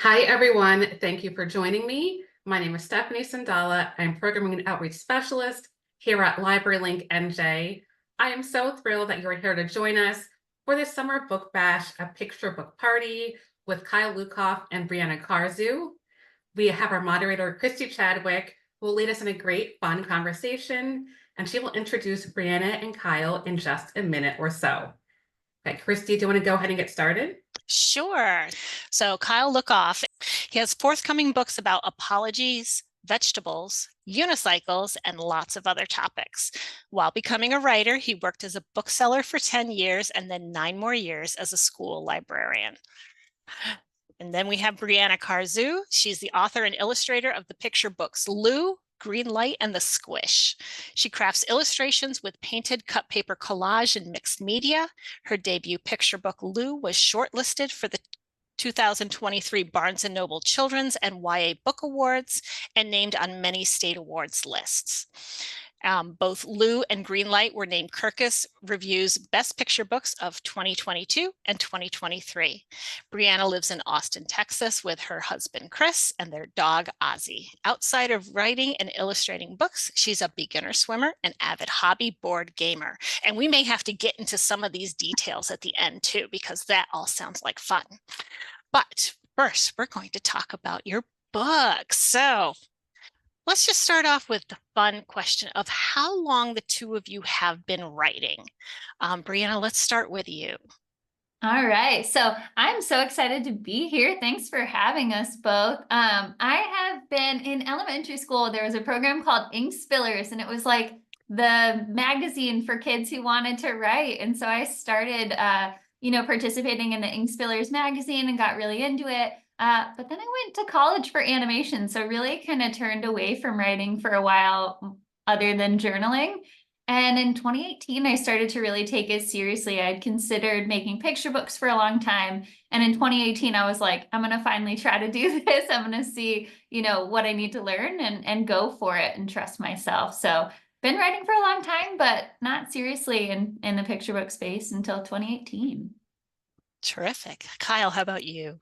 Hi, everyone. Thank you for joining me. My name is Stephanie Sandala. I'm Programming and Outreach Specialist here at Library Link NJ. I am so thrilled that you are here to join us for this summer book bash, a picture book party with Kyle Lukoff and Breanna Carzoo. We have our moderator, Christy Chadwick, who will lead us in a great, fun conversation, and she will introduce Breanna and Kyle in just a minute or so. Okay, Christy, do you want to go ahead and get started? Sure. So Kyle Lukoff, he has forthcoming books about apologies, vegetables, unicycles, and lots of other topics. While becoming a writer, he worked as a bookseller for 10 years and then 9 more years as a school librarian. And then we have Breanna Carzoo. She's the author and illustrator of the picture books Lou, Green Light, and The Squish. She crafts illustrations with painted cut paper collage and mixed media. Her debut picture book, Lou, was shortlisted for the 2023 Barnes & Noble Children's and YA Book Awards and named on many state awards lists. Both Lou and Greenlight were named Kirkus Review's Best Picture Books of 2022 and 2023. Breanna lives in Austin, Texas with her husband, Chris, and their dog, Ozzy. Outside of writing and illustrating books, she's a beginner swimmer, an avid hobby board gamer. And we may have to get into some of these details at the end too, because that all sounds like fun. But first, we're going to talk about your book. So let's just start off with the fun question of how long the two of you have been writing. Breanna, let's start with you. All right. So I'm so excited to be here. Thanks for having us both. I have been in elementary school. There was a program called Ink Spillers, and it was like the magazine for kids who wanted to write. And so I started, participating in the Ink Spillers magazine and got really into it. But then I went to college for animation. So really kind of turned away from writing for a while, other than journaling. And in 2018, I started to really take it seriously. I'd considered making picture books for a long time. And in 2018, I was like, I'm going to finally try to do this. I'm going to see, what I need to learn and go for it and trust myself. So been writing for a long time, but not seriously in the picture book space until 2018. Terrific. Kyle, how about you?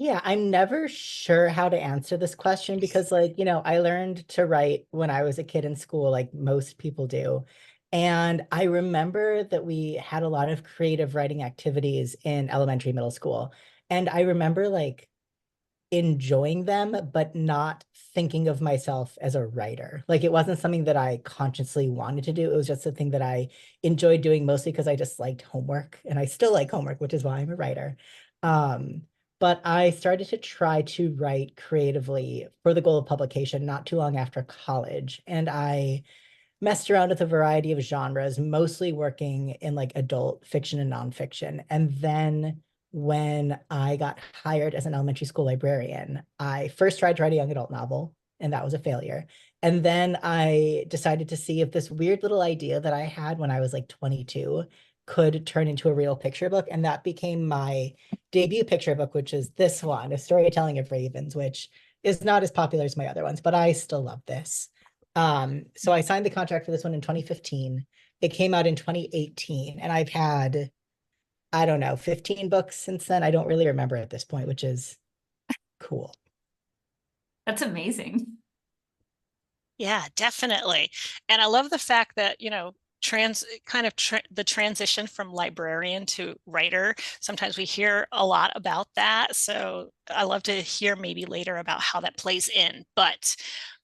Yeah, I'm never sure how to answer this question because, I learned to write when I was a kid in school, like most people do. And I remember that we had a lot of creative writing activities in elementary, middle school. And I remember enjoying them, but not thinking of myself as a writer. Like it wasn't something that I consciously wanted to do. It was just a thing that I enjoyed doing mostly because I just liked homework and I still like homework, which is why I'm a writer. Um, but I started to try to write creatively for the goal of publication not too long after college. And I messed around with a variety of genres, mostly working in like adult fiction and nonfiction. And then when I got hired as an elementary school librarian, I first tried to write a young adult novel, and that was a failure. And then I decided to see if this weird little idea that I had when I was like 22 could turn into a real picture book. And that became my debut picture book, which is this one, A Storytelling of Ravens, which is not as popular as my other ones, but I still love this. So I signed the contract for this one in 2015. It came out in 2018, and I've had, I don't know, 15 books since then. I don't really remember at this point, which is cool. That's amazing. Yeah, definitely. And I love the fact that, the transition from librarian to writer. Sometimes we hear a lot about that. So I love to hear maybe later about how that plays in. But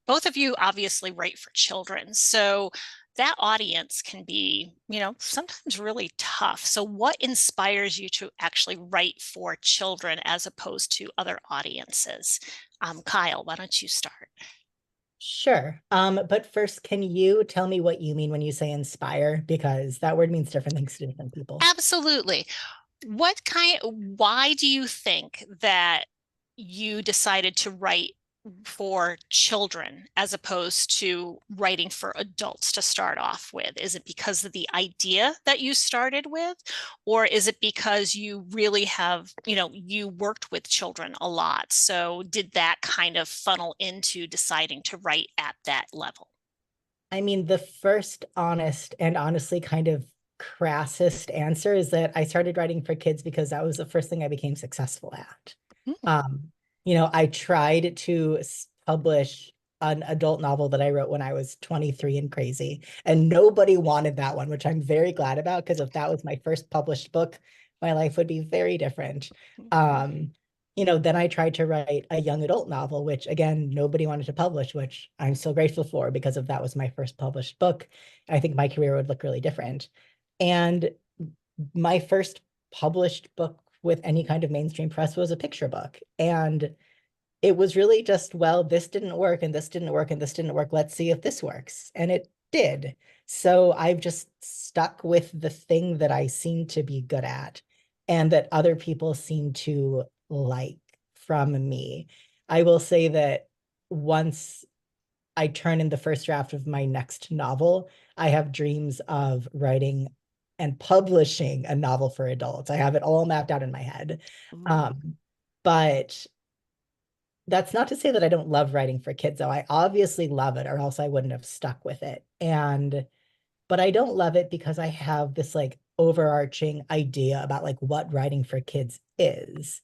both of you obviously write for children. So that audience can be, sometimes really tough. So what inspires you to actually write for children as opposed to other audiences? Kyle, why don't you start? Sure. But first, can you tell me what you mean when you say inspire? Because that word means different things to different people. Absolutely. Why do you think that you decided to write for children as opposed to writing for adults to start off with? Is it because of the idea that you started with, or is it because you really have, you worked with children a lot? So did that kind of funnel into deciding to write at that level? I mean, the first honest and honestly kind of crassest answer is that I started writing for kids because that was the first thing I became successful at. Hmm. Um, I tried to publish an adult novel that I wrote when I was 23 and crazy, and nobody wanted that one, which I'm very glad about, because if that was my first published book, my life would be very different. Then I tried to write a young adult novel, which again, nobody wanted to publish, which I'm so grateful for, because if that was my first published book, I think my career would look really different. And my first published book with any kind of mainstream press was a picture book. And it was really just, well, this didn't work and this didn't work and this didn't work. Let's see if this works. And it did. So I've just stuck with the thing that I seem to be good at and that other people seem to like from me. I will say that once I turn in the first draft of my next novel, I have dreams of writing and publishing a novel for adults. I have it all mapped out in my head. But that's not to say that I don't love writing for kids, though. I obviously love it, or else I wouldn't have stuck with it. But I don't love it because I have this like overarching idea about like what writing for kids is.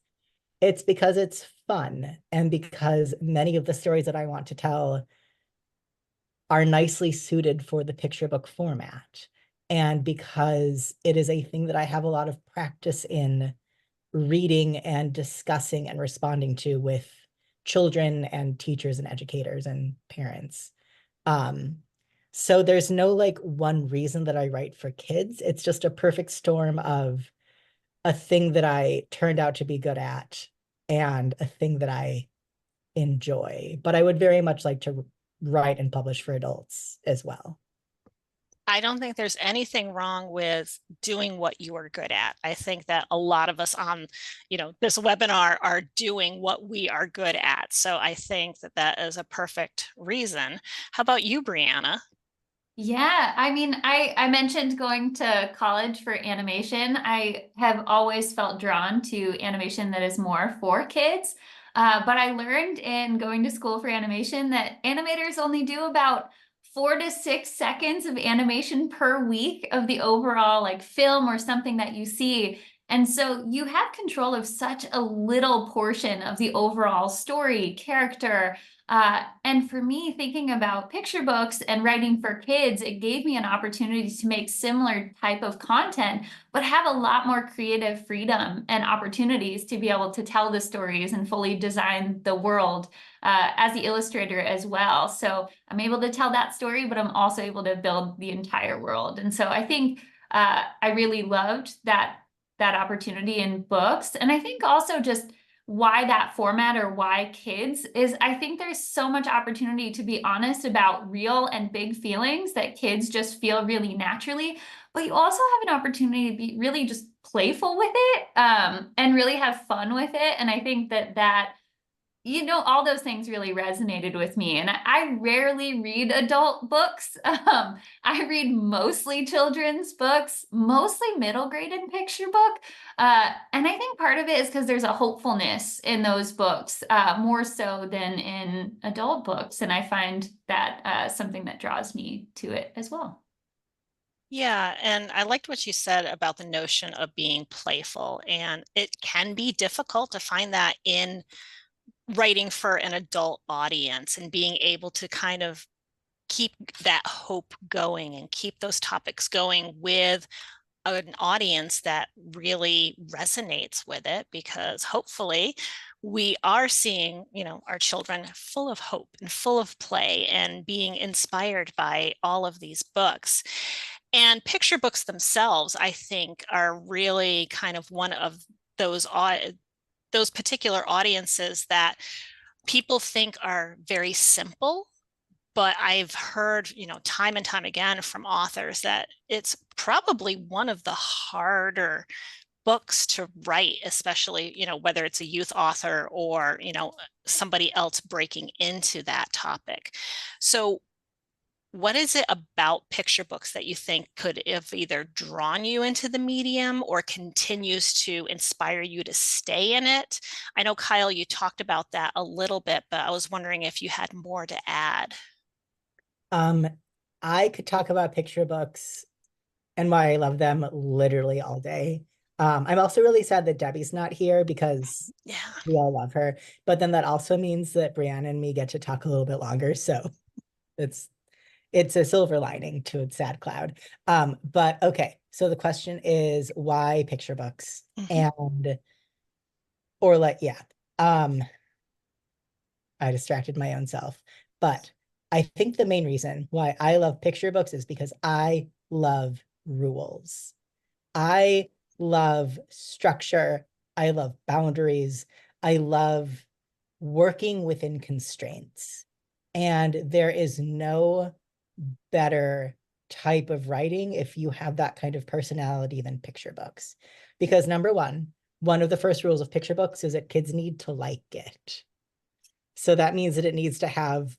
It's because it's fun, and because many of the stories that I want to tell are nicely suited for the picture book format, and because it is a thing that I have a lot of practice in reading and discussing and responding to with children and teachers and educators and parents. So there's no like one reason that I write for kids. It's just a perfect storm of a thing that I turned out to be good at and a thing that I enjoy. But I would very much like to write and publish for adults as well. I don't think there's anything wrong with doing what you are good at. I think that a lot of us on, this webinar are doing what we are good at. So I think that that is a perfect reason. How about you, Breanna? Yeah, I mean, I mentioned going to college for animation. I have always felt drawn to animation that is more for kids. But I learned in going to school for animation that animators only do about 4 to 6 seconds of animation per week of the overall like film or something that you see. And so you have control of such a little portion of the overall story, character, and for me, thinking about picture books and writing for kids, it gave me an opportunity to make similar type of content, but have a lot more creative freedom and opportunities to be able to tell the stories and fully design the world as the illustrator as well. So I'm able to tell that story, but I'm also able to build the entire world. And so I think I really loved that opportunity in books. And I think also just why that format or why kids is I think there's so much opportunity to be honest about real and big feelings that kids just feel really naturally, but you also have an opportunity to be really just playful with it and really have fun with it. And I think that all those things really resonated with me. And I rarely read adult books. I read mostly children's books, mostly middle grade and picture book. And I think part of it is because there's a hopefulness in those books, more so than in adult books. And I find that something that draws me to it as well. Yeah, and I liked what you said about the notion of being playful. And it can be difficult to find that in writing for an adult audience and being able to kind of keep that hope going and keep those topics going with an audience that really resonates with it, because hopefully we are seeing, our children full of hope and full of play and being inspired by all of these books. And picture books themselves, I think, are really kind of one of those particular audiences that people think are very simple, but I've heard, time and time again from authors that it's probably one of the harder books to write, especially, whether it's a youth author or, somebody else breaking into that topic. So what is it about picture books that you think could have either drawn you into the medium or continues to inspire you to stay in it? I know, Kyle, you talked about that a little bit, but I was wondering if you had more to add. I could talk about picture books and why I love them literally all day. I'm also really sad that Debbie's not here because Yeah. we all love her. But then that also means that Brianna and me get to talk a little bit longer. So it's a silver lining to a sad cloud. But okay, so the question is why picture books? And or like, yeah. I distracted my own self. But I think the main reason why I love picture books is because I love rules. I love structure. I love boundaries. I love working within constraints. And there is no better type of writing if you have that kind of personality than picture books. Because number one of the first rules of picture books is that kids need to like it. So that means that it needs to have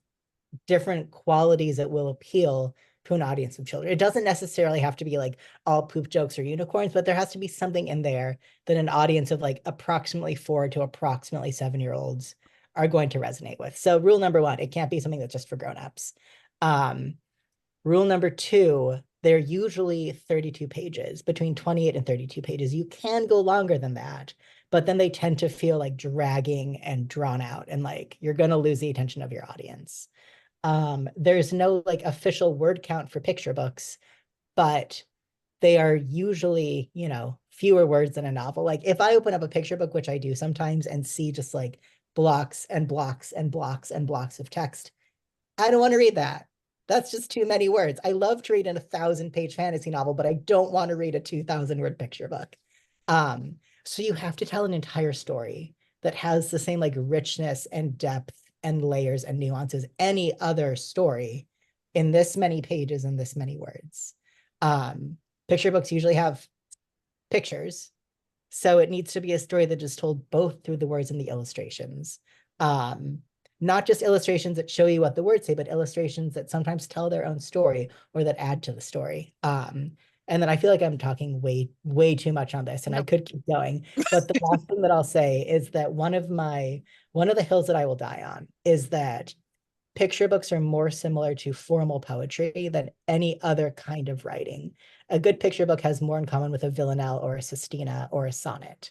different qualities that will appeal to an audience of children. It doesn't necessarily have to be like all poop jokes or unicorns, but there has to be something in there that an audience of like approximately 4 to approximately 7-year-olds are going to resonate with. So rule number one, it can't be something that's just for grown-ups. Rule number two, they're usually 32 pages, between 28 and 32 pages. You can go longer than that, but then they tend to feel like dragging and drawn out, and like you're going to lose the attention of your audience. There's no like official word count for picture books, but they are usually, fewer words than a novel. Like if I open up a picture book, which I do sometimes, and see just like blocks and blocks and blocks and blocks of text, I don't want to read that. That's just too many words. I love to read an 1,000-page fantasy novel, but I don't want to read a 2,000-word picture book. So you have to tell an entire story that has the same like richness and depth and layers and nuances any other story in this many pages and this many words. Picture books usually have pictures, so it needs to be a story that is told both through the words and the illustrations. Not just illustrations that show you what the words say, but illustrations that sometimes tell their own story or that add to the story. And then I feel like I'm talking way too much on this, and I could keep going. But the last thing that I'll say is that one of the hills that I will die on is that picture books are more similar to formal poetry than any other kind of writing. A good picture book has more in common with a villanelle or a sestina or a sonnet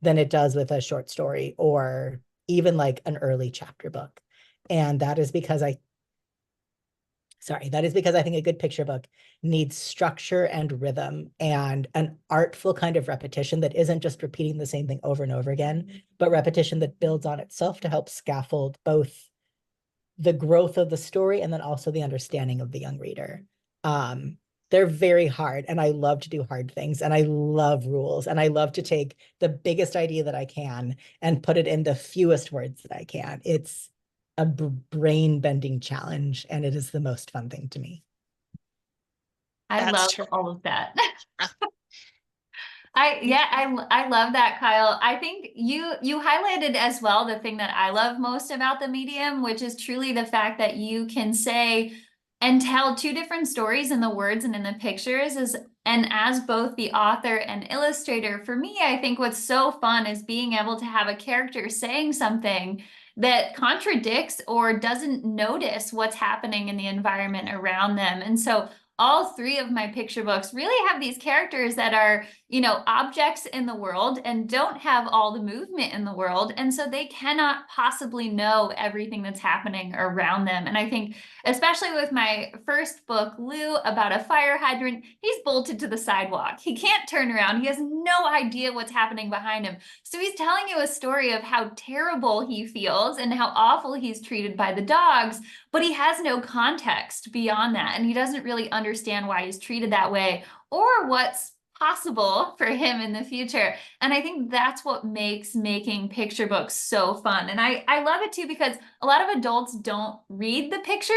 than it does with a short story or even like an early chapter book. And that is because I think a good picture book needs structure and rhythm and an artful kind of repetition that isn't just repeating the same thing over and over again, but repetition that builds on itself to help scaffold both the growth of the story and then also the understanding of the young reader. They're very hard, and I love to do hard things, and I love rules, and I love to take the biggest idea that I can and put it in the fewest words that I can. It's a brain-bending challenge, and it is the most fun thing to me. I That's love true. all of that. I love that, Kyle. I think you highlighted as well the thing that I love most about the medium, which is truly the fact that you can say and tell two different stories in the words and in the pictures. And as both the author and illustrator, for me, I think what's so fun is being able to have a character saying something that contradicts or doesn't notice what's happening in the environment around them. And so all three of my picture books really have these characters that are, objects in the world and don't have all the movement in the world. And so they cannot possibly know everything that's happening around them. And I think, especially with my first book, Lou, about a fire hydrant, he's bolted to the sidewalk. He can't turn around. He has no idea what's happening behind him. So he's telling you a story of how terrible he feels and how awful he's treated by the dogs, but he has no context beyond that. And he doesn't really understand why he's treated that way or what's possible for him in the future. And I think that's what makes making picture books so fun. And I love it too, because a lot of adults don't read the pictures,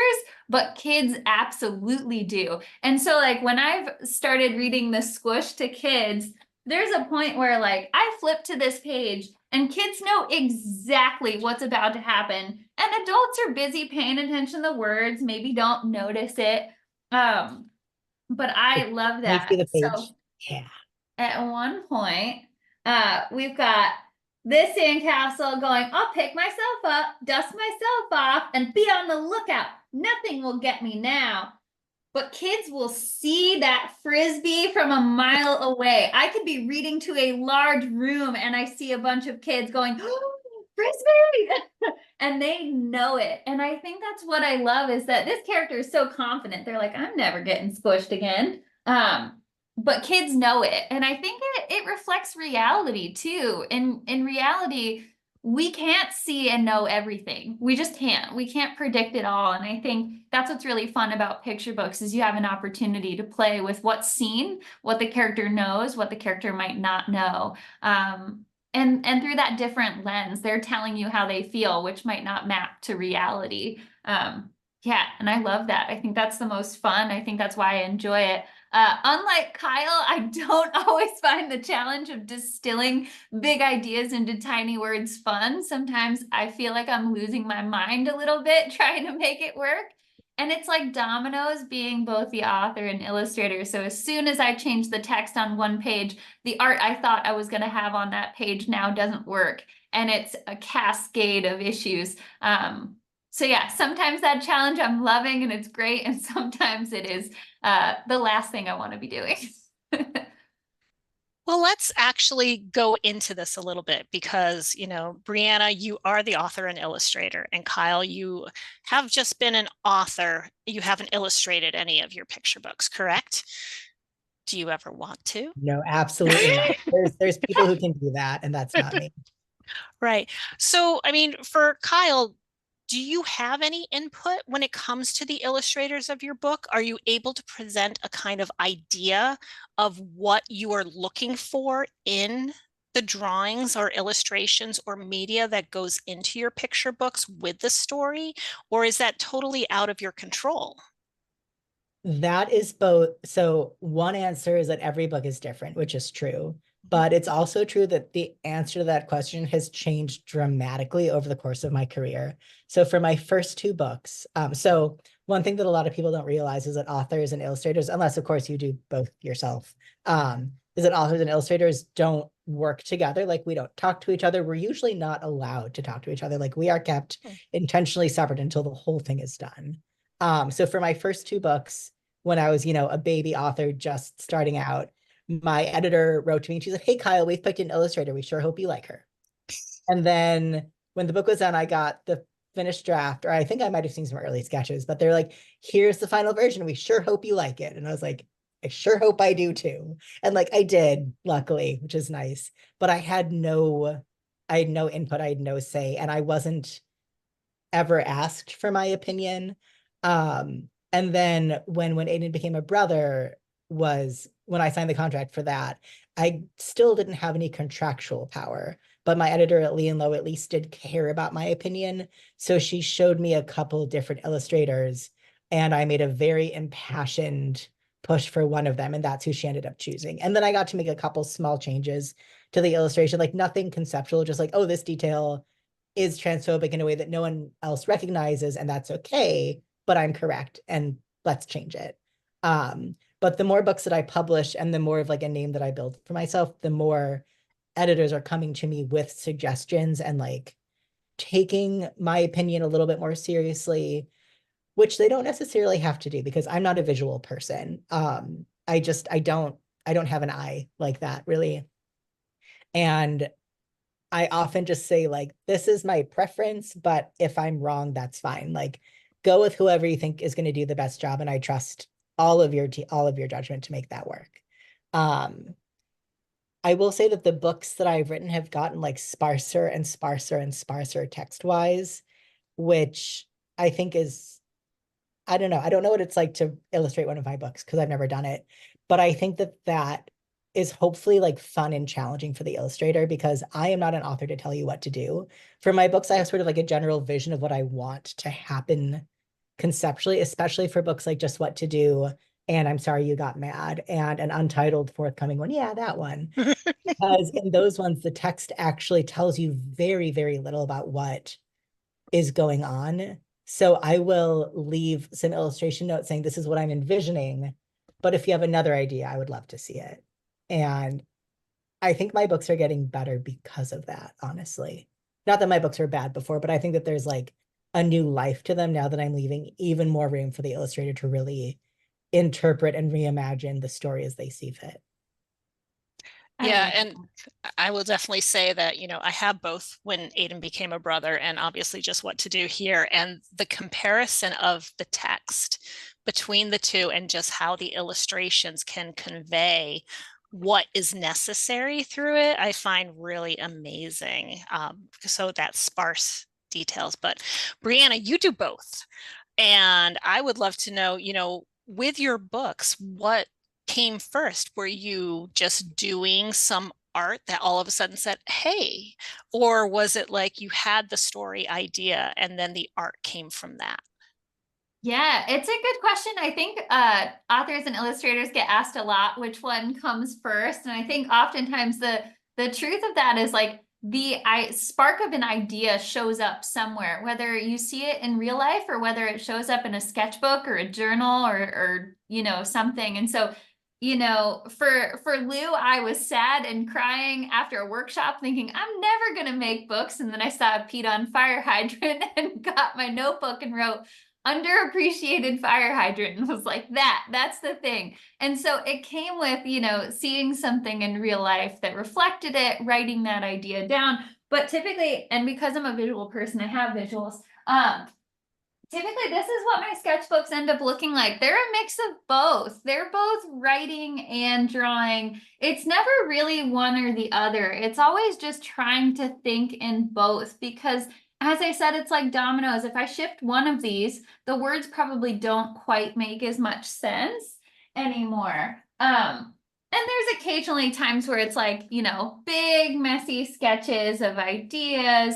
but kids absolutely do. And so like when I've started reading the Squish to kids, there's a point where like I flip to this page and kids know exactly what's about to happen. And adults are busy paying attention to the words, maybe don't notice it. But I love Can I see that. the page? So Yeah. at one point, we've got this sandcastle going, I'll pick myself up, dust myself off, and be on the lookout. Nothing will get me now. but kids will see that Frisbee from a mile away. I could be reading to a large room and I see a bunch of kids going, oh, Frisbee! And they know it. And I think that's what I love is that this character is so confident. They're like, I'm never getting squished again. But kids know it. And I think it reflects reality too. In reality, we can't see and know everything. We just can't. We can't predict it all. And I think that's what's really fun about picture books is you have an opportunity to play with what's seen, what the character knows, what the character might not know. And through that different lens, they're telling you how they feel, which might not map to reality. Yeah, and I love that. I think that's the most fun. I think that's why I enjoy it. Unlike Kyle, I don't always find the challenge of distilling big ideas into tiny words fun. Sometimes I feel like I'm losing my mind a little bit trying to make it work. And it's like dominoes being both the author and illustrator. So as soon as I change the text on one page, the art I thought I was going to have on that page now doesn't work. And it's a cascade of issues. So yeah, sometimes that challenge I'm loving and it's great. And sometimes it is the last thing I want to be doing. Well, let's actually go into this a little bit because, Breanna, you are the author and illustrator, and Kyle, you have just been an author. You haven't illustrated any of your picture books, correct? Do you ever want to? No, absolutely not. There's people who can do that, and that's not me. Right. So, I mean, for Kyle, do you have any input when it comes to the illustrators of your book? Are you able to present a kind of idea of what you are looking for in the drawings or illustrations or media that goes into your picture books with the story? Or is that totally out of your control? That is both. So one answer is that every book is different, which is true. But it's also true that the answer to that question has changed dramatically over the course of my career. So for my first two books, so one thing that a lot of people don't realize is that authors and illustrators, unless of course you do both yourself, is that authors and illustrators don't work together. Like we don't talk to each other. We're usually not allowed to talk to each other. Like we are kept intentionally separate until the whole thing is done. So for my first two books, when I was, a baby author just starting out, my editor wrote to me and she's like, hey, Kyle, we've picked an illustrator. We sure hope you like her. And then when the book was done, I got the finished draft, or I think I might have seen some early sketches, but they're like, here's the final version. We sure hope you like it. And I was like, I sure hope I do too. And like I did, luckily, which is nice. But I had no input, I had no say, and I wasn't ever asked for my opinion. And then when Aiden became a brother was when I signed the contract for that, I still didn't have any contractual power, but my editor at Lee & Low at least did care about my opinion. So she showed me a couple different illustrators and I made a very impassioned push for one of them. And that's who she ended up choosing. And then I got to make a couple small changes to the illustration, like nothing conceptual, just like, oh, this detail is transphobic in a way that no one else recognizes, and that's okay, but I'm correct, and let's change it. But the more books that I publish and the more of like a name that I build for myself, the more editors are coming to me with suggestions and like taking my opinion a little bit more seriously, which they don't necessarily have to do because I'm not a visual person. I don't have an eye like that really. And I often just say like, this is my preference, but if I'm wrong, that's fine. Like go with whoever you think is going to do the best job. And I trust all of your judgment to make that work. I will say that the books that I've written have gotten like sparser and sparser and sparser text-wise, which I think is, I don't know. I don't know what it's like to illustrate one of my books because I've never done it, but I think that is hopefully like fun and challenging for the illustrator because I am not an author to tell you what to do. For my books, I have sort of like a general vision of what I want to happen conceptually, especially for books like Just What to Do and I'm Sorry You Got Mad and an untitled forthcoming one. Yeah, that one. Because in those ones, the text actually tells you very, very little about what is going on. So I will leave some illustration notes saying this is what I'm envisioning, but if you have another idea, I would love to see it. And I think my books are getting better because of that, honestly. Not that my books were bad before, but I think that there's like a new life to them now that I'm leaving even more room for the illustrator to really interpret and reimagine the story as they see fit. Yeah, and I will definitely say that, I have both when Aiden became a brother and obviously just what to do here. And the comparison of the text between the two and just how the illustrations can convey what is necessary through it, I find really amazing. So that sparse details. But Breanna, you do both. And I would love to know, with your books, what came first? Were you just doing some art that all of a sudden said, hey, or was it like you had the story idea and then the art came from that? Yeah, it's a good question. I think authors and illustrators get asked a lot which one comes first. And I think oftentimes the truth of that is like the spark of an idea shows up somewhere, whether you see it in real life or whether it shows up in a sketchbook or a journal or something. And so for Lou, I was sad and crying after a workshop thinking, I'm never going to make books. And then I saw a peed on fire hydrant and got my notebook and wrote underappreciated fire hydrant and was like, that's the thing. And so it came with, seeing something in real life that reflected it, writing that idea down. But typically, and because I'm a visual person, I have visuals. Typically, this is what my sketchbooks end up looking like. They're a mix of both. They're both writing and drawing. It's never really one or the other. It's always just trying to think in both because, as I said, it's like dominoes. If I shift one of these, the words probably don't quite make as much sense anymore. And there's occasionally times where it's like, big, messy sketches of ideas.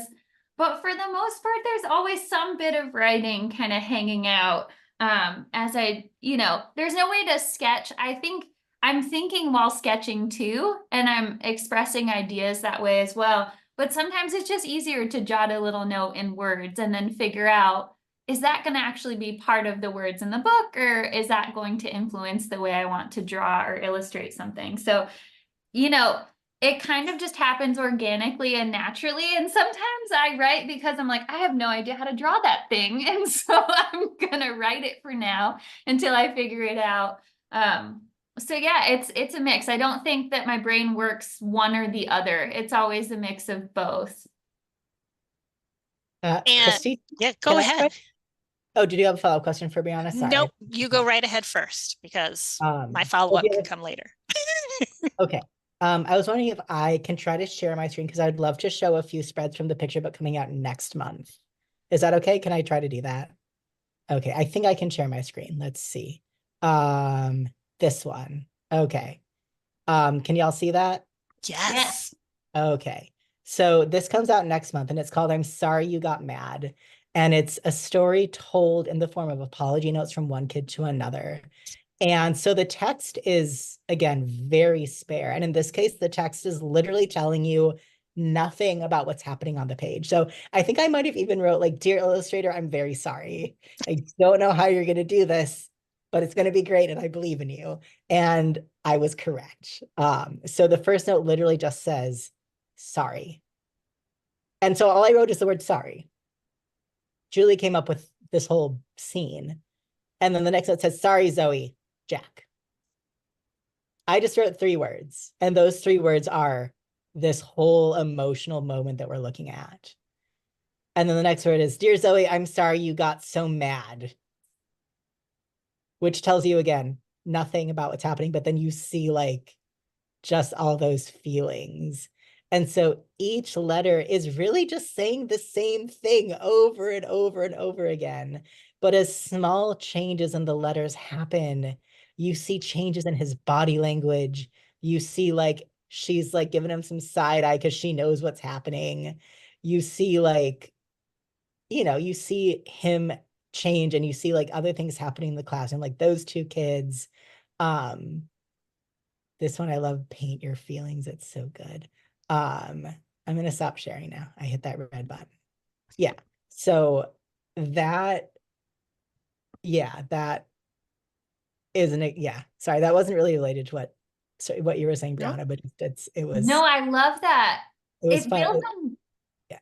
But for the most part, there's always some bit of writing kind of hanging out as there's no way to sketch. I think I'm thinking while sketching too, and I'm expressing ideas that way as well. But sometimes it's just easier to jot a little note in words and then figure out, is that going to actually be part of the words in the book, or is that going to influence the way I want to draw or illustrate something? So, it kind of just happens organically and naturally. And sometimes I write because I'm like, I have no idea how to draw that thing. And so I'm going to write it for now until I figure it out. So yeah, it's a mix. I don't think that my brain works one or the other. It's always a mix of both. And Christy, yeah, go ahead. Oh, did you have a follow-up question for Breanna? Sorry. Nope, you go right ahead first because my follow-up can come later. Okay. I was wondering if I can try to share my screen because I'd love to show a few spreads from the picture book coming out next month. Is that okay? Can I try to do that? Okay, I think I can share my screen. Let's see. This one. Okay. Can y'all see that? Yes. Okay. So this comes out next month and it's called I'm Sorry You Got Mad. And it's a story told in the form of apology notes from one kid to another. And so the text is, again, very spare. And in this case, the text is literally telling you nothing about what's happening on the page. So I think I might have even wrote like, dear illustrator, I'm very sorry. I don't know how you're going to do this, but it's going to be great. And I believe in you. And I was correct. So the first note literally just says, sorry. And so all I wrote is the word sorry. Julie came up with this whole scene. And then the next note says, sorry, Zoe, Jack. I just wrote 3 words. And those 3 words are this whole emotional moment that we're looking at. And then the next word is, dear Zoe, I'm sorry you got so mad. Which tells you, again, nothing about what's happening, but then you see like just all those feelings. And so each letter is really just saying the same thing over and over and over again. But as small changes in the letters happen, you see changes in his body language. You see like she's like giving him some side eye because she knows what's happening. You see like, you see him change and you see like other things happening in the classroom, like those 2 kids. This one, I love paint your feelings. It's so good. I'm going to stop sharing now. I hit that red button. Yeah. So that isn't it. Yeah. Sorry. That wasn't really related to what you were saying, Breanna, but it was. No, I love that. It was It fun. builds on, Yeah.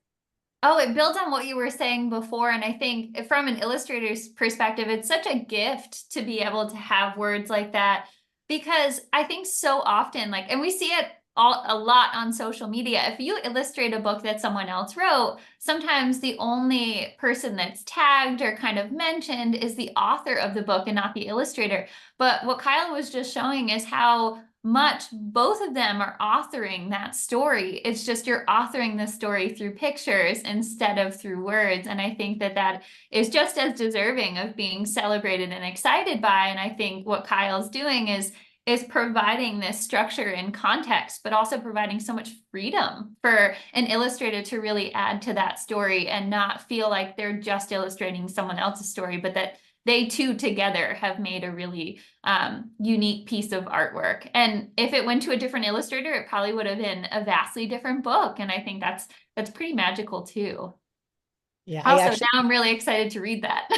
Oh, it builds on what you were saying before. And I think from an illustrator's perspective, it's such a gift to be able to have words like that, because I think so often, like, and we see it a lot on social media. If you illustrate a book that someone else wrote, sometimes the only person that's tagged or kind of mentioned is the author of the book and not the illustrator. But what Kyle was just showing is how much both of them are authoring that story. It's just you're authoring the story through pictures instead of through words. And I think that that is just as deserving of being celebrated and excited by. And I think what Kyle's doing is providing this structure and context, but also providing so much freedom for an illustrator to really add to that story and not feel like they're just illustrating someone else's story, but that they two together have made a really unique piece of artwork. And if it went to a different illustrator, it probably would have been a vastly different book. And I think that's pretty magical too. Yeah, Also, now I'm really excited to read that.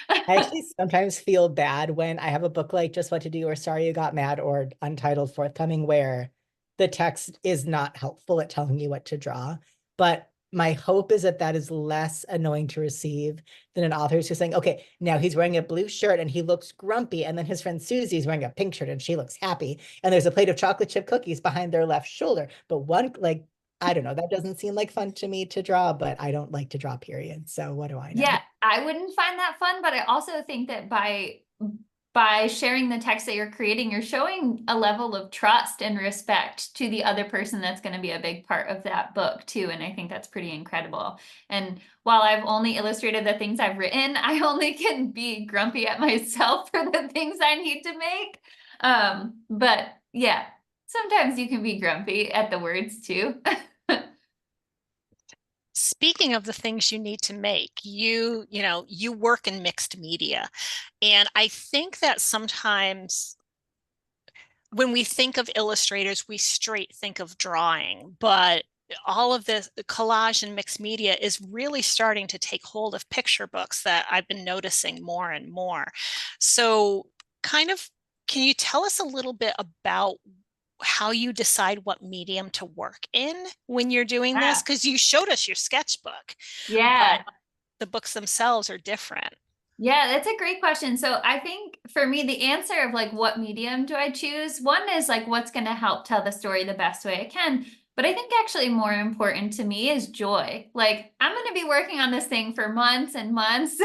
I actually sometimes feel bad when I have a book like Just What to Do or Sorry You Got Mad or Untitled forthcoming where the text is not helpful at telling you what to draw. But my hope is that that is less annoying to receive than an author who's saying, okay, now he's wearing a blue shirt and he looks grumpy. And then his friend Susie's wearing a pink shirt and she looks happy. And there's a plate of chocolate chip cookies behind their left shoulder. But one, like, I don't know, that doesn't seem like fun to me to draw, but I don't like to draw, period. So what do I know? Yeah, I wouldn't find that fun, but I also think that by sharing the text that you're creating, you're showing a level of trust and respect to the other person that's going to be a big part of that book too. And I think that's pretty incredible. And while I've only illustrated the things I've written, I only can be grumpy at myself for the things I need to make. But yeah, sometimes you can be grumpy at the words too. Speaking of the things you need to make, you work in mixed media. And I think that sometimes when we think of illustrators, we straight think of drawing, but all of this collage and mixed media is really starting to take hold of picture books that I've been noticing more and more. So kind of, can you tell us a little bit about how you decide what medium to work in when you're doing this? Because you showed us your sketchbook. Yeah. But the books themselves are different. Yeah, that's a great question. So I think for me, the answer of like, what medium do I choose? One is like, what's going to help tell the story the best way I can. But I think actually more important to me is joy. Like, I'm going to be working on this thing for months and months,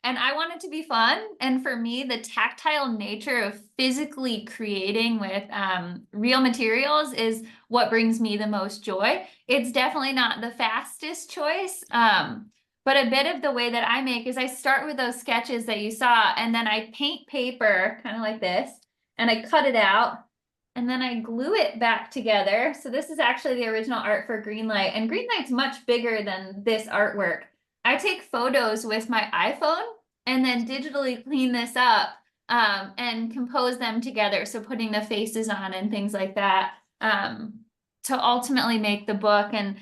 and I want it to be fun. And for me, the tactile nature of physically creating with real materials is what brings me the most joy. It's definitely not the fastest choice. But a bit of the way that I make is I start with those sketches that you saw, and then I paint paper kind of like this, and I cut it out, and then I glue it back together. So this is actually the original art for Greenlight, and Greenlight's much bigger than this artwork. I take photos with my iPhone and then digitally clean this up and compose them together. So putting the faces on and things like that to ultimately make the book. And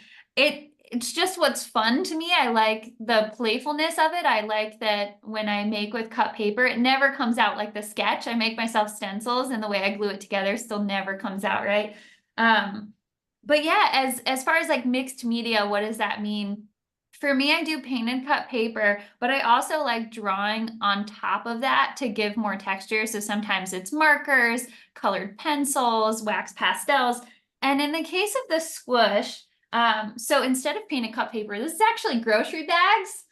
it's just what's fun to me. I like the playfulness of it. I like that when I make with cut paper, it never comes out like the sketch. I make myself stencils, and the way I glue it together still never comes out right. But yeah, as far as like mixed media, what does that mean? For me, I do paint and cut paper, but I also like drawing on top of that to give more texture. So sometimes it's markers, colored pencils, wax pastels. And in the case of the squish, so instead of paint and cut paper, this is actually grocery bags.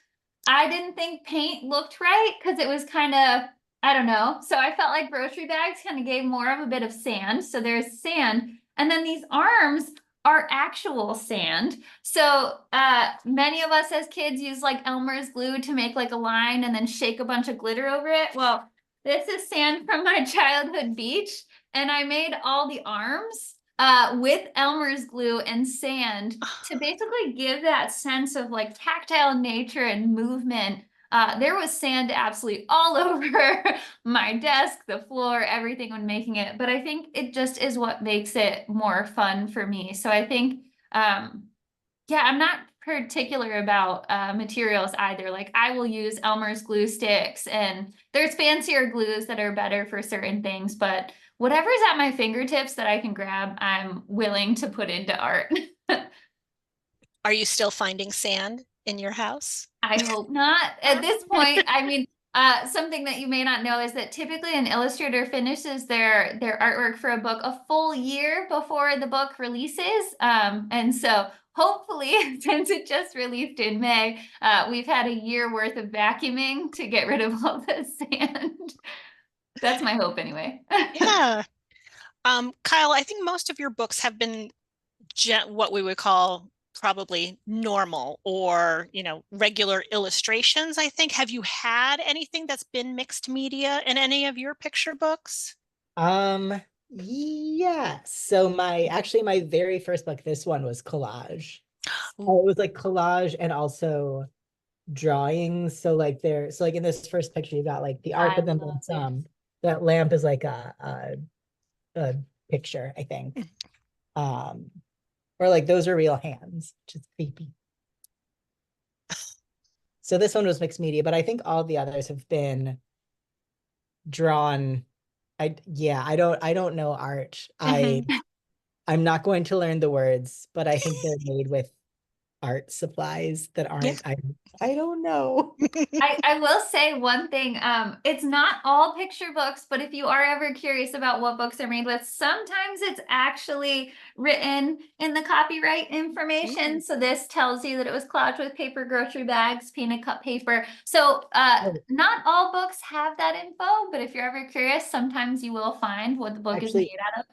I didn't think paint looked right because it was kind of, I don't know. So I felt like grocery bags kind of gave more of a bit of sand. So there's sand. And then these arms are actual sand. So many of us as kids use like Elmer's glue to make like a line and then shake a bunch of glitter over it. Well, this is sand from my childhood beach. And I made all the arms with Elmer's glue and sand to basically give that sense of like tactile nature and movement. There was sand absolutely all over my desk, the floor, everything when making it. But I think it just is what makes it more fun for me. So I think, yeah, I'm not particular about materials either. Like I will use Elmer's glue sticks, and there's fancier glues that are better for certain things, but whatever's at my fingertips that I can grab, I'm willing to put into art. Are you still finding sand in your house? I hope not. At this point, I mean, something that you may not know is that typically an illustrator finishes their artwork for a book a full year before the book releases. And so hopefully, since it just released in May, we've had a year worth of vacuuming to get rid of all the sand. That's my hope anyway. Yeah. Kyle, I think most of your books have been what we would call probably normal or, regular illustrations, I think. Have you had anything that's been mixed media in any of your picture books? Yeah. So my very first book, this one was collage. Ooh. It was like collage and also drawings. So like in this first picture, you got like the arc, I but then love that lamp is like a picture, I think. Or like those are real hands, which is creepy. So this one was mixed media, but I think all the others have been drawn. I don't know art. I'm not going to learn the words, but I think they're made with art supplies that Yeah. aren't, I don't know. I will say one thing. It's not all picture books, but if you are ever curious about what books are made with, sometimes it's actually written in the copyright information. So this tells you that it was collaged with paper grocery bags, peanut cup paper. So not all books have that info, but if you're ever curious, sometimes you will find what the book is made out of.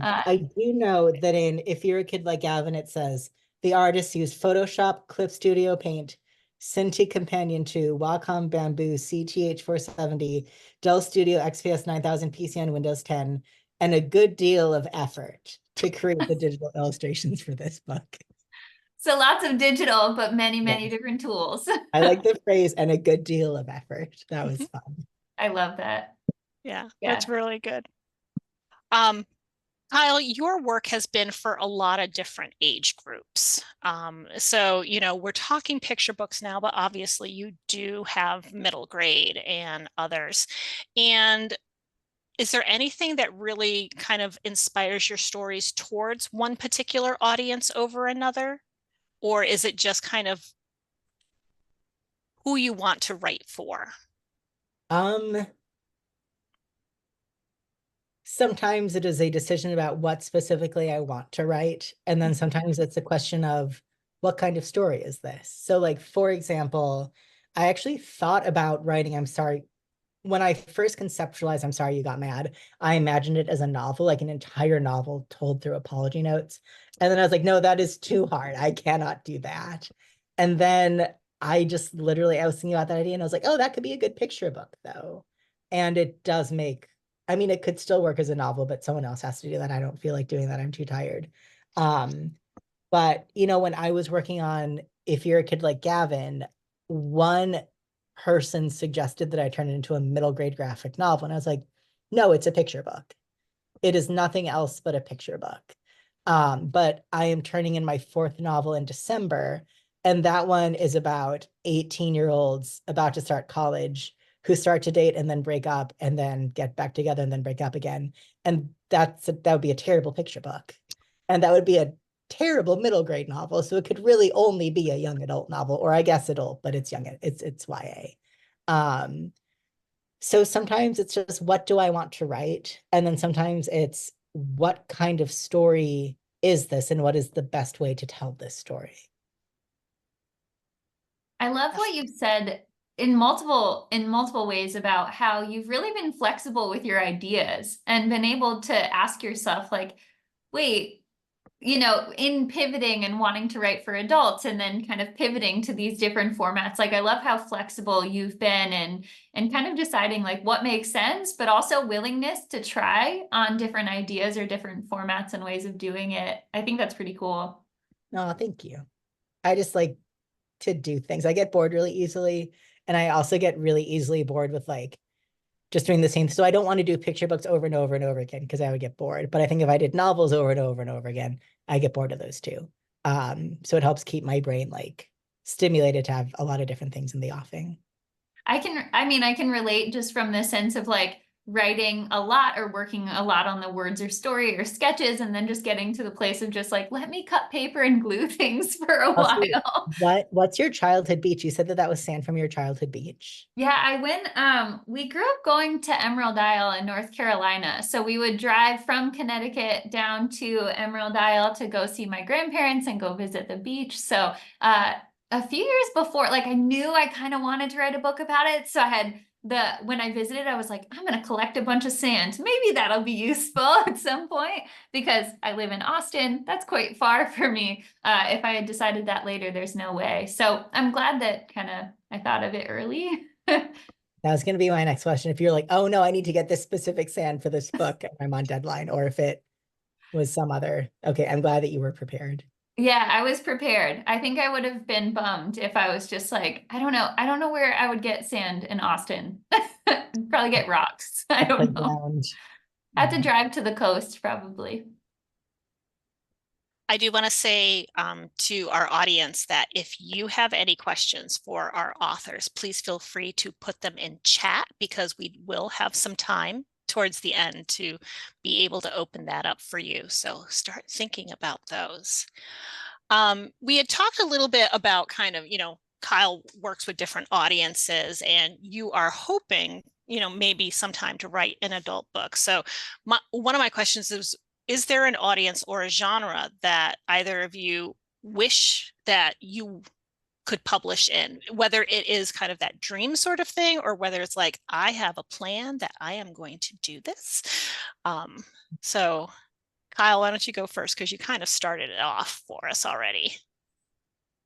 I do know that If You're a Kid Like Gavin, it says the artist used Photoshop, Clip Studio Paint, Cintiq Companion 2, Wacom Bamboo, CTH 470, Dell Studio XPS 9000 PC on Windows 10, and a good deal of effort to create the digital illustrations for this book. So lots of digital, but many different tools. I like the phrase "and a good deal of effort." That was fun. I love that. Yeah, that's really good. Kyle, your work has been for a lot of different age groups. So, we're talking picture books now, but obviously you do have middle grade and others. And is there anything that really kind of inspires your stories towards one particular audience over another? Or is it just kind of who you want to write for? Sometimes it is a decision about what specifically I want to write. And then sometimes it's a question of what kind of story is this? So like, for example, I actually thought about writing, I'm sorry, when I first conceptualized I'm Sorry You Got Mad, I imagined it as a novel, like an entire novel told through apology notes. And then I was like, no, that is too hard. I cannot do that. And then I was thinking about that idea and I was like, oh, that could be a good picture book though. And it does make, it could still work as a novel, but someone else has to do that. I don't feel like doing that. I'm too tired. But when I was working on If You're a Kid Like Gavin, one person suggested that I turn it into a middle grade graphic novel. And I was like, no, it's a picture book. It is nothing else but a picture book. But I am turning in my fourth novel in December. And that one is about 18-year-olds about to start college who start to date and then break up and then get back together and then break up again. And that would be a terrible picture book. And that would be a terrible middle grade novel. So it could really only be a young adult novel, or I guess adult, but it's young, it's YA. So sometimes it's just, what do I want to write? And then sometimes it's, what kind of story is this? And what is the best way to tell this story? I love what you've said in multiple ways about how you've really been flexible with your ideas and been able to ask yourself like, wait, in pivoting and wanting to write for adults and then kind of pivoting to these different formats. Like, I love how flexible you've been and kind of deciding like what makes sense, but also willingness to try on different ideas or different formats and ways of doing it. I think that's pretty cool. No, thank you. I just like to do things. I get bored really easily. And I also get really easily bored with like just doing the same. So I don't want to do picture books over and over and over again because I would get bored. But I think if I did novels over and over and over again, I get bored of those too. So it helps keep my brain like stimulated to have a lot of different things in the offing. I can relate just from the sense of like writing a lot or working a lot on the words or story or sketches, and then just getting to the place of just like, let me cut paper and glue things for a Also, while. what's your childhood beach? You said that that was sand from your childhood beach. Yeah, we grew up going to Emerald Isle in North Carolina. So we would drive from Connecticut down to Emerald Isle to go see my grandparents and go visit the beach. So a few years before, like I knew I kind of wanted to write a book about it. So I had when I visited, I was like, I'm going to collect a bunch of sand. Maybe that'll be useful at some point because I live in Austin. That's quite far for me. If I had decided that later, there's no way. So I'm glad that I thought of it early. That was going to be my next question. If you're like, oh no, I need to get this specific sand for this book, and I'm on deadline, or if it was some other. Okay, I'm glad that you were prepared. Yeah, I was prepared. I think I would have been bummed if I was just like, I don't know. I don't know where I would get sand in Austin. Probably get rocks. I don't know. Playground. I have to drive to the coast probably. I do want to say to our audience that if you have any questions for our authors, please feel free to put them in chat because we will have some time towards the end to be able to open that up for you. So start thinking about those. We had talked a little bit about kind of, Kyle works with different audiences and you are hoping, maybe sometime to write an adult book. So one of my questions is there an audience or a genre that either of you wish that you could publish in, whether it is kind of that dream sort of thing, or whether it's like, I have a plan that I am going to do this. So Kyle, why don't you go first? Because you kind of started it off for us already.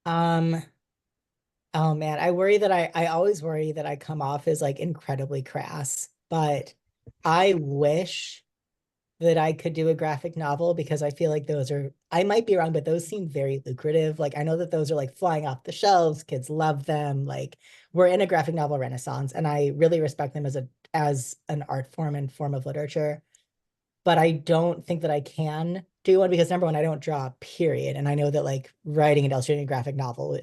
Oh man, I always worry that I come off as like incredibly crass, but I wish that I could do a graphic novel because I feel like I might be wrong, but those seem very lucrative. Like I know that those are like flying off the shelves, kids love them. Like we're in a graphic novel renaissance and I really respect them as an art form and form of literature. But I don't think that I can do one because number one, I don't draw, period. And I know that like writing and illustrating a graphic novel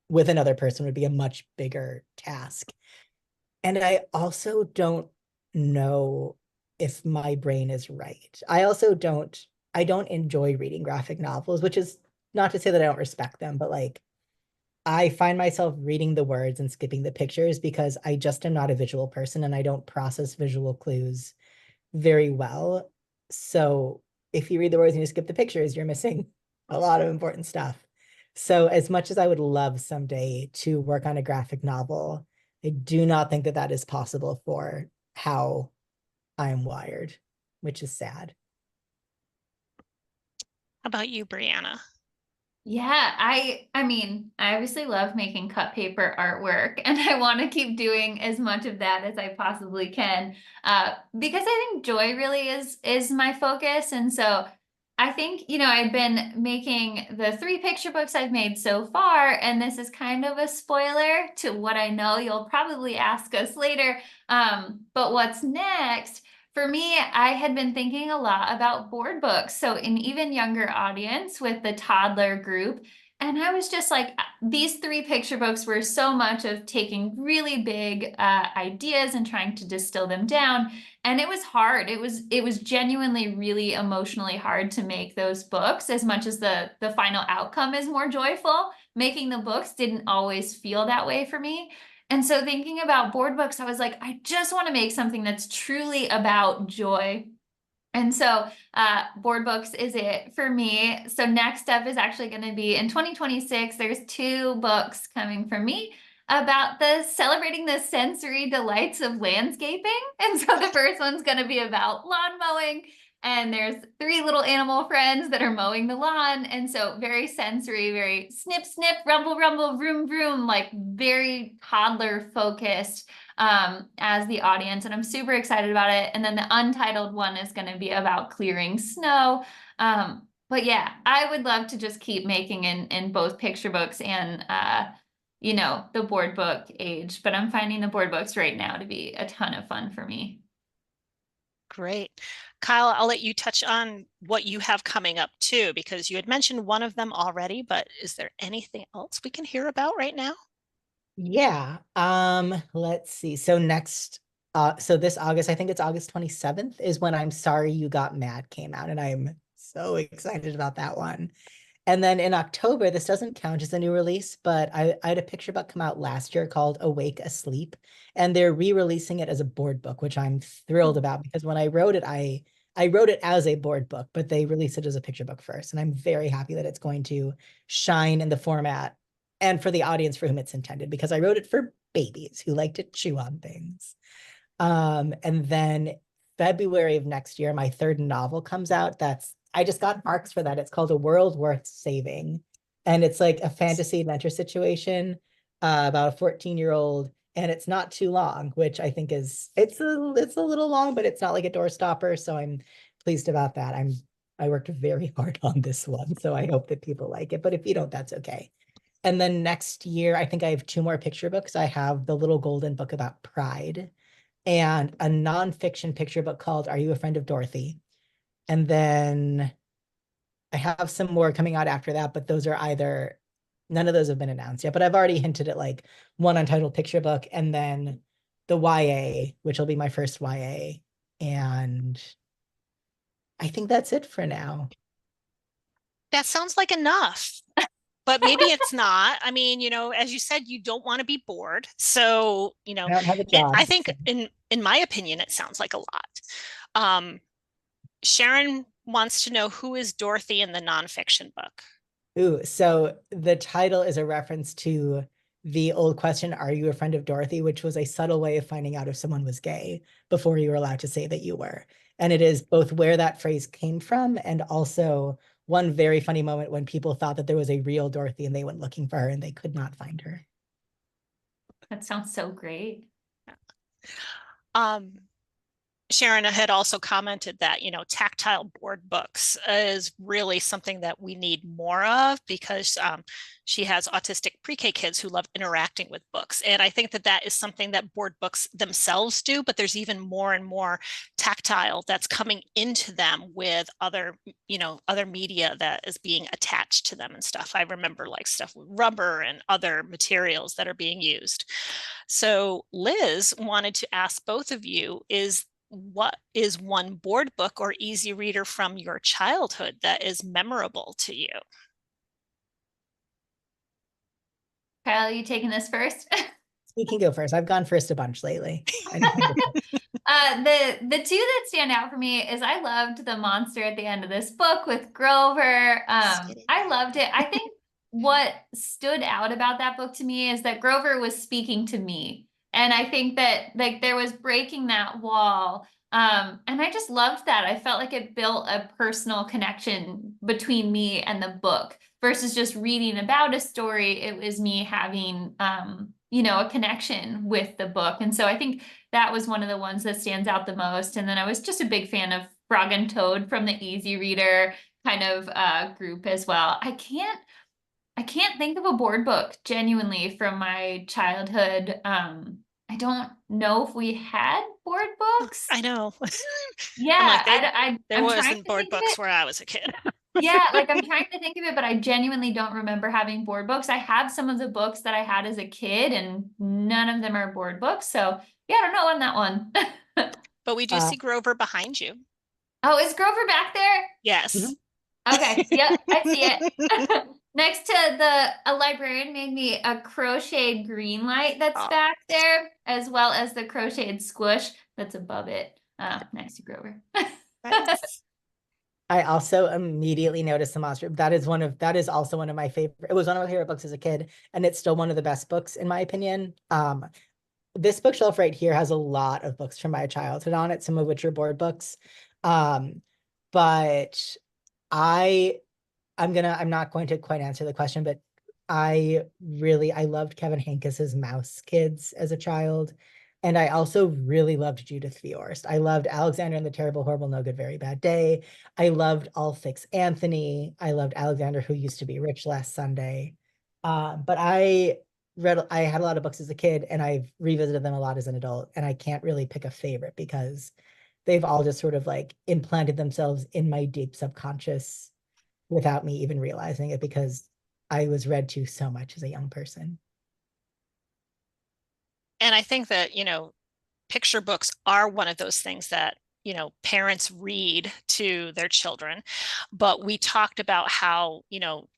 with another person would be a much bigger task. And I also don't know if my brain is right. I don't enjoy reading graphic novels, which is not to say that I don't respect them, but like I find myself reading the words and skipping the pictures because I just am not a visual person and I don't process visual clues very well. So if you read the words and you skip the pictures, you're missing a lot of important stuff. So as much as I would love someday to work on a graphic novel, I do not think that that is possible for how I'm wired, which is sad. How about you, Breanna? Yeah, I mean, I obviously love making cut paper artwork and I want to keep doing as much of that as I possibly can. Because I think joy really is my focus. And so I think, I've been making the 3 picture books I've made so far, and this is kind of a spoiler to what I know you'll probably ask us later. But what's next? For me, I had been thinking a lot about board books, so an even younger audience with the toddler group. And I was just like, these 3 picture books were so much of taking really big ideas and trying to distill them down. And it was hard. It was genuinely really emotionally hard to make those books, as much as the final outcome is more joyful. Making the books didn't always feel that way for me. And so thinking about board books, I was like, I just want to make something that's truly about joy. And so board books is it for me. So next up is actually going to be in 2026. There's 2 books coming from me about celebrating the sensory delights of landscaping. And so the first one's going to be about lawn mowing. And there's 3 little animal friends that are mowing the lawn. And so very sensory, very snip, snip, rumble, rumble, vroom, vroom, like very toddler focused as the audience. And I'm super excited about it. And then the untitled one is going to be about clearing snow. But yeah, I would love to just keep making in both picture books and, the board book age. But I'm finding the board books right now to be a ton of fun for me. Great. Kyle, I'll let you touch on what you have coming up too, because you had mentioned one of them already, but is there anything else we can hear about right now? Yeah. Let's see. So next So this August, I think it's August 27th, is when I'm Sorry You Got Mad came out, and I'm so excited about that one. And then in October, this doesn't count as a new release, but I had a picture book come out last year called Awake Asleep, and they're re-releasing it as a board book, which I'm thrilled about because when I wrote it, I wrote it as a board book, but they released it as a picture book first, and I'm very happy that it's going to shine in the format and for the audience for whom it's intended, because I wrote it for babies who like to chew on things. And then February of next year, my third novel comes out. I just got marks for that. It's called A World Worth Saving. And it's like a fantasy adventure situation about a 14-year-old, and it's not too long, which I think it's a little long, but it's not like a doorstopper. So I'm pleased about that. I worked very hard on this one, so I hope that people like it. But if you don't, that's okay. And then next year, I think I have 2 more picture books. I have the Little Golden Book about pride and a nonfiction picture book called Are You a Friend of Dorothy? And then I have some more coming out after that, but none of those have been announced yet. But I've already hinted at like one untitled picture book and then the YA, which will be my first YA. And I think that's it for now. That sounds like enough. But maybe it's not. I mean, as you said, you don't want to be bored. So, I don't have a job. I think so. in my opinion, it sounds like a lot. Sharon wants to know, who is Dorothy in the nonfiction book? Ooh, so the title is a reference to the old question, are you a friend of Dorothy? Which was a subtle way of finding out if someone was gay before you were allowed to say that you were. And it is both where that phrase came from and also one very funny moment when people thought that there was a real Dorothy and they went looking for her and they could not find her. That sounds so great. Sharon had also commented that, tactile board books is really something that we need more of, because she has autistic pre-K kids who love interacting with books. And I think that that is something that board books themselves do, but there's even more and more tactile that's coming into them with other media that is being attached to them and stuff. I remember like stuff with rubber and other materials that are being used. So Liz wanted to ask both of you, what is one board book or easy reader from your childhood that is memorable to you? Kyle, are you taking this first? You can go first. I've gone first a bunch lately. The two that stand out for me is I loved the monster at the end of this book with Grover. I loved it. I think what stood out about that book to me is that Grover was speaking to me. And I think that like there was breaking that wall. And I just loved that. I felt like it built a personal connection between me and the book versus just reading about a story. It was me having, a connection with the book. And so I think that was one of the ones that stands out the most. And then I was just a big fan of Frog and Toad from the Easy Reader kind of group as well. I can't think of a board book genuinely from my childhood. I don't know if we had board books. I know. Yeah, there wasn't board books where I was a kid. Yeah, like I'm trying to think of it, but I genuinely don't remember having board books. I have some of the books that I had as a kid, and none of them are board books. So yeah, I don't know on that one. But we do see Grover behind you. Oh, is Grover back there? Yes. Mm-hmm. Okay. Yep, I see it. Next to a librarian made me a crocheted green light that's back there, as well as the crocheted squish that's above it, next to Grover. Nice. I also immediately noticed the monster. That is also one of my favorite. It was one of my favorite books as a kid, and it's still one of the best books in my opinion. This bookshelf right here has a lot of books from my childhood on it, some of which are board books. But I'm not going to quite answer the question, but I loved Kevin Henkes's Mouse Kids as a child. And I also really loved Judith Viorst. I loved Alexander and the Terrible, Horrible, No Good, Very Bad Day. I loved All Fix Anthony. I loved Alexander Who Used to Be Rich Last Sunday. But I had a lot of books as a kid, and I've revisited them a lot as an adult, and I can't really pick a favorite because they've all just sort of like implanted themselves in my deep subconscious without me even realizing it, because I was read to so much as a young person. And I think that, picture books are one of those things that, you know, parents read to their children. But we talked about how, you know,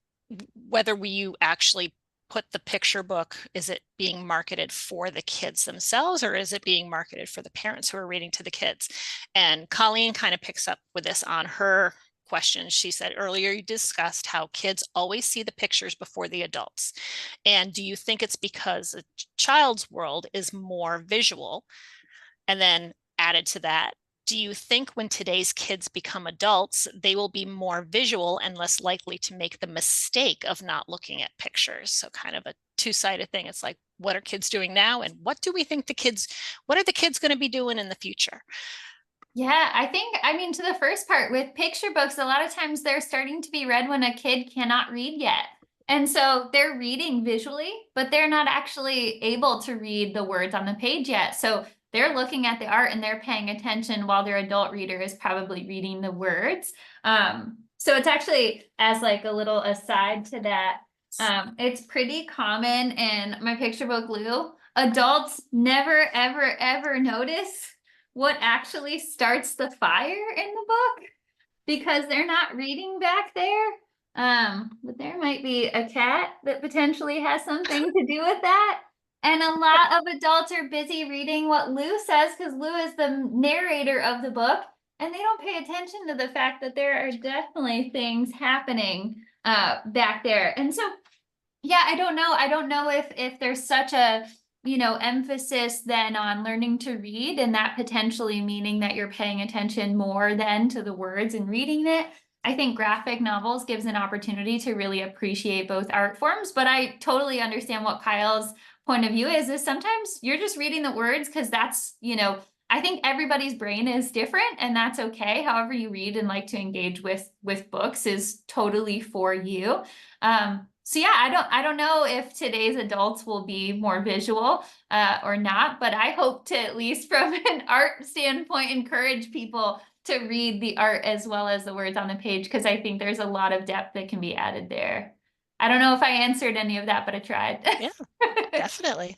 whether you actually put the picture book, is it being marketed for the kids themselves, or is it being marketed for the parents who are reading to the kids? And Colleen kind of picks up with this on her question. She said earlier you discussed how kids always see the pictures before the adults. And do you think it's because a child's world is more visual? And then added to that, do you think when today's kids become adults, they will be more visual and less likely to make the mistake of not looking at pictures? So kind of a two-sided thing. It's like, what are kids doing now? And what do we think what are the kids going to be doing in the future? Yeah, I mean, to the first part with picture books, a lot of times they're starting to be read when a kid cannot read yet. And so they're reading visually, but they're not actually able to read the words on the page yet. So they're looking at the art and they're paying attention while their adult reader is probably reading the words. So it's actually, as like a little aside to that, it's pretty common in my picture book, Lou. Adults never, ever, ever notice what actually starts the fire in the book because they're not reading back there. But there might be a cat that potentially has something to do with that. And a lot of adults are busy reading what Lou says because Lou is the narrator of the book, and they don't pay attention to the fact that there are definitely things happening back there. And so, yeah, I don't know. I don't know if there's such a emphasis then on learning to read, and that potentially meaning that you're paying attention more then to the words and reading it. I think graphic novels gives an opportunity to really appreciate both art forms, but I totally understand what Kyle's point of view is sometimes you're just reading the words because that's, I think everybody's brain is different and that's okay. However you read and like to engage with books is totally for you. So yeah, I don't know if today's adults will be more visual or not, but I hope to, at least from an art standpoint, encourage people to read the art as well as the words on the page, because I think there's a lot of depth that can be added there. I don't know if I answered any of that, but I tried. Yeah, definitely.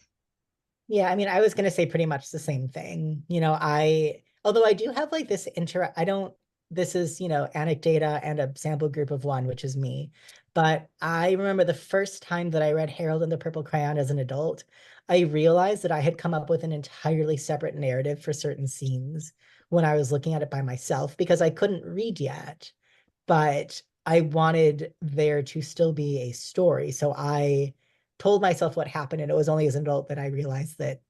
Yeah, I mean, I was going to say pretty much the same thing. Although I do have like this this is, anecdata and a sample group of one, which is me. But I remember the first time that I read Harold and the Purple Crayon as an adult, I realized that I had come up with an entirely separate narrative for certain scenes when I was looking at it by myself because I couldn't read yet, but I wanted there to still be a story. So I told myself what happened, and it was only as an adult that I realized that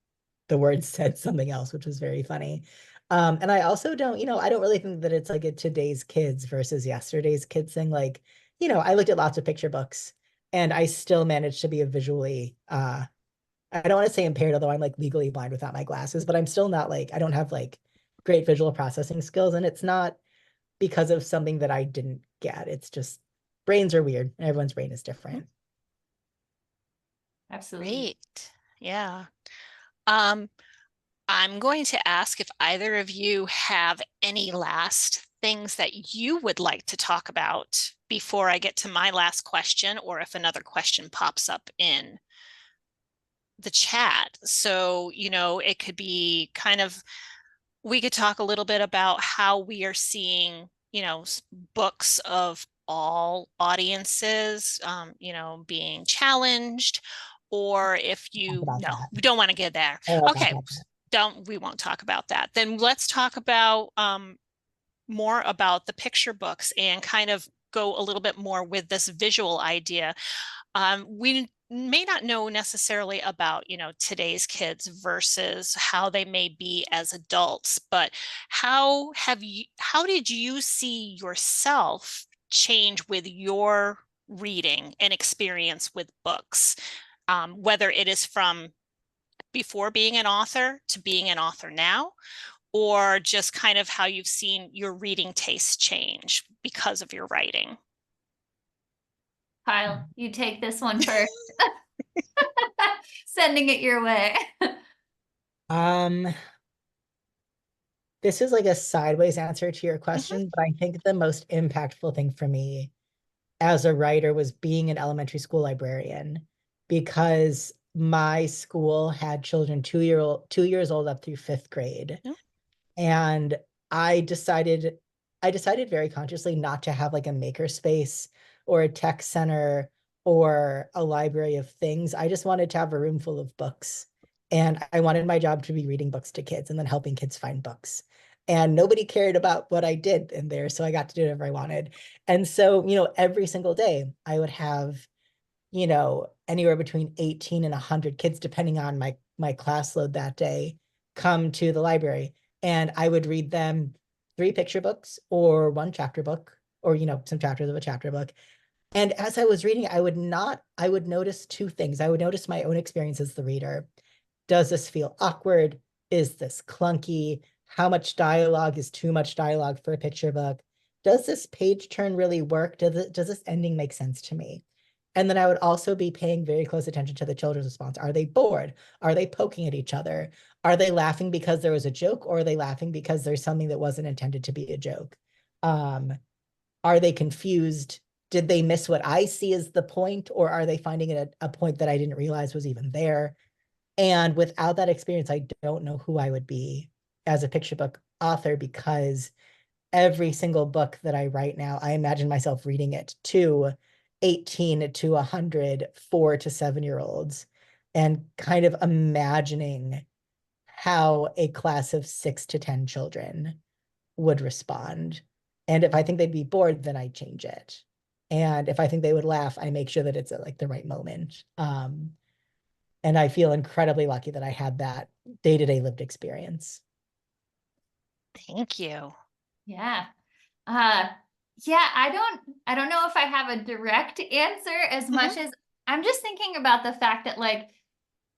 the words said something else, which was very funny. And I also I don't really think that it's like a today's kids versus yesterday's kids thing. Like, I looked at lots of picture books and I still managed to be a visually, I don't want to say impaired, although I'm like legally blind without my glasses, but I'm still not like, I don't have like great visual processing skills. And it's not because of something that I didn't get. It's just brains are weird and everyone's brain is different. Absolutely. Great. Yeah. I'm going to ask if either of you have any last things that you would like to talk about before I get to my last question, or if another question pops up in the chat. So, it could be we could talk a little bit about how we are seeing, books of all audiences, being challenged, or if we don't want to get there. Okay. We won't talk about that. Then let's talk about more about the picture books and kind of go a little bit more with this visual idea. We may not know necessarily about, today's kids versus how they may be as adults, but how did you see yourself change with your reading and experience with books? Whether it is from before being an author to being an author now, or just kind of how you've seen your reading taste change because of your writing. Kyle, you take this one first. Sending it your way. This is like a sideways answer to your question, but I think the most impactful thing for me as a writer was being an elementary school librarian, because my school had children 2 years old up through 5th grade. Yeah. And I decided very consciously not to have like a maker space or a tech center or a library of things. I just wanted to have a room full of books. And I wanted my job to be reading books to kids and then helping kids find books. And nobody cared about what I did in there, so I got to do whatever I wanted. And so, every single day I would have, anywhere between 18 and 100 kids, depending on my class load that day, come to the library. And I would read them 3 picture books or 1 chapter book, or, some chapters of a chapter book. And as I was reading, I would notice 2 things. I would notice my own experience as the reader. Does this feel awkward? Is this clunky? How much dialogue is too much dialogue for a picture book? Does this page turn really work? Does this ending make sense to me? And then I would also be paying very close attention to the children's response. Are they bored? Are they poking at each other? Are they laughing because there was a joke, or are they laughing because there's something that wasn't intended to be a joke? Are they confused? Did they miss what I see as the point, or are they finding it a point that I didn't realize was even there? And without that experience, I don't know who I would be as a picture book author, because every single book that I write now, I imagine myself reading it to 18 to 100 4 to 7-year-olds and kind of imagining how a class of 6 to 10 children would respond. And if I think they'd be bored, then I change it. And if I think they would laugh, I make sure that it's at like the right moment. And I feel incredibly lucky that I had that day-to-day lived experience. Thank you. Yeah. Yeah, I don't know if I have a direct answer as much as I'm just thinking about the fact that, like,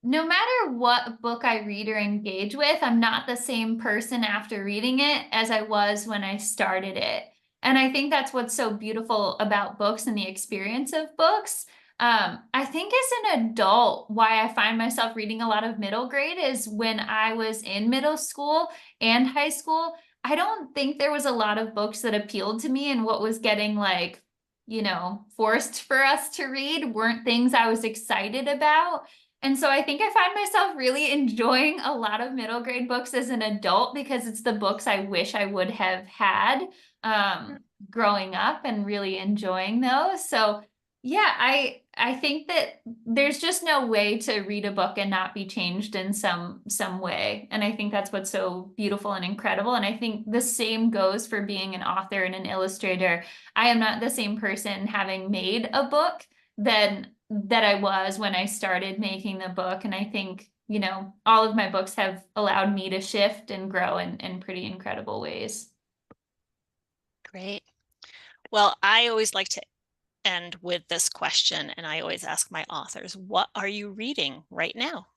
no matter what book I read or engage with, I'm not the same person after reading it as I was when I started it. And I think that's what's so beautiful about books and the experience of books. I think as an adult, why I find myself reading a lot of middle grade is when I was in middle school and high school, I don't think there was a lot of books that appealed to me, and what was getting like, forced for us to read weren't things I was excited about. And so I think I find myself really enjoying a lot of middle grade books as an adult, because it's the books I wish I would have had growing up, and really enjoying those. So yeah, I think that there's just no way to read a book and not be changed in some way. And I think that's what's so beautiful and incredible. And I think the same goes for being an author and an illustrator. I am not the same person having made a book that I was when I started making the book. And I think, all of my books have allowed me to shift and grow in pretty incredible ways. Great. Well, I always like to end with this question, and I always ask my authors, what are you reading right now?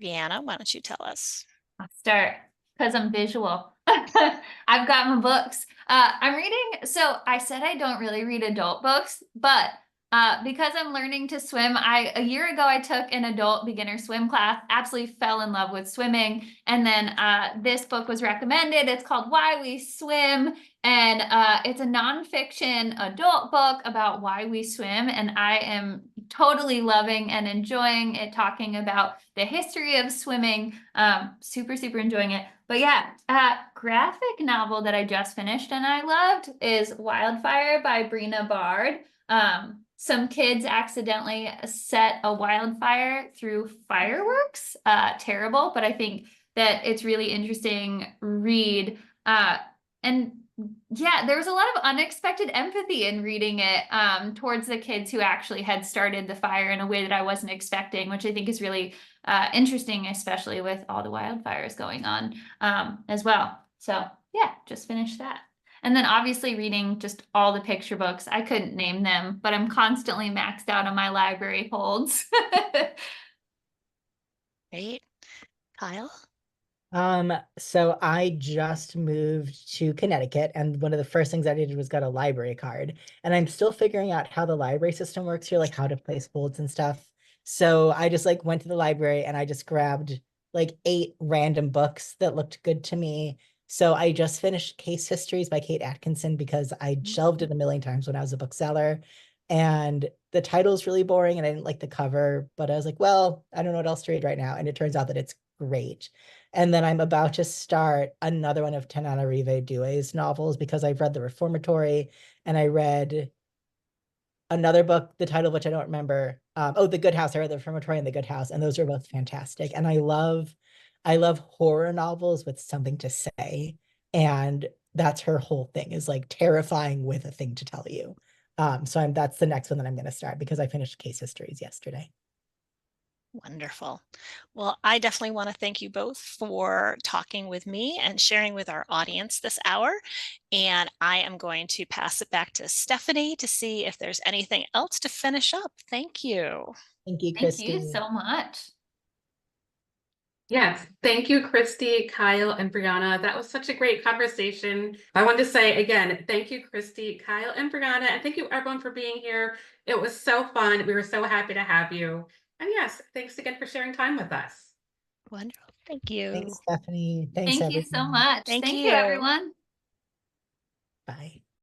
Breanna, why don't you tell us? I'll start because I'm visual. I've got my books. I'm reading. So I said I don't really read adult books, but because I'm learning to swim, a year ago I took an adult beginner swim class, absolutely fell in love with swimming. And then this book was recommended. It's called Why We Swim. And it's a nonfiction adult book about why we swim. And I am totally loving and enjoying it, talking about the history of swimming. Super, super enjoying it. But yeah, graphic novel that I just finished and I loved is Wildfire by Breanna Bard. Some kids accidentally set a wildfire through fireworks. Terrible, but I think that it's really interesting read. And yeah, there was a lot of unexpected empathy in reading it towards the kids who actually had started the fire in a way that I wasn't expecting, which I think is really interesting, especially with all the wildfires going on as well. So yeah, just finished that. And then obviously reading just all the picture books. I couldn't name them, but I'm constantly maxed out on my library holds. Great. Kyle? So I just moved to Connecticut, and one of the first things I did was got a library card. And I'm still figuring out how the library system works here, like how to place holds and stuff. So I just like went to the library and I just grabbed like 8 random books that looked good to me. So I just finished Case Histories by Kate Atkinson because I shelved it a million times when I was a bookseller. And the title's really boring and I didn't like the cover, but I was like, well, I don't know what else to read right now. And it turns out that it's great. And then I'm about to start another one of Tananarive Due's novels because I've read The Reformatory and I read another book, the title of which I don't remember. The Good House. I read The Reformatory and The Good House, and those are both fantastic. And I love horror novels with something to say. And that's her whole thing, is like terrifying with a thing to tell you. So that's the next one that I'm going to start because I finished Case Histories yesterday. Wonderful. Well, I definitely want to thank you both for talking with me and sharing with our audience this hour. And I am going to pass it back to Stephanie to see if there's anything else to finish up. Thank you. Thank you, Thank Christy. you so much. Yes, thank you, Christy, Kyle, and Breanna. That was such a great conversation. I wanted to say again, thank you, Christy, Kyle, and Breanna, and thank you everyone for being here. It was so fun. We were so happy to have you. And yes, thanks again for sharing time with us. Wonderful. Thank you. Thanks, Stephanie. Thanks, Thank you so everyone. much. Thank Thank you, you. everyone. Bye.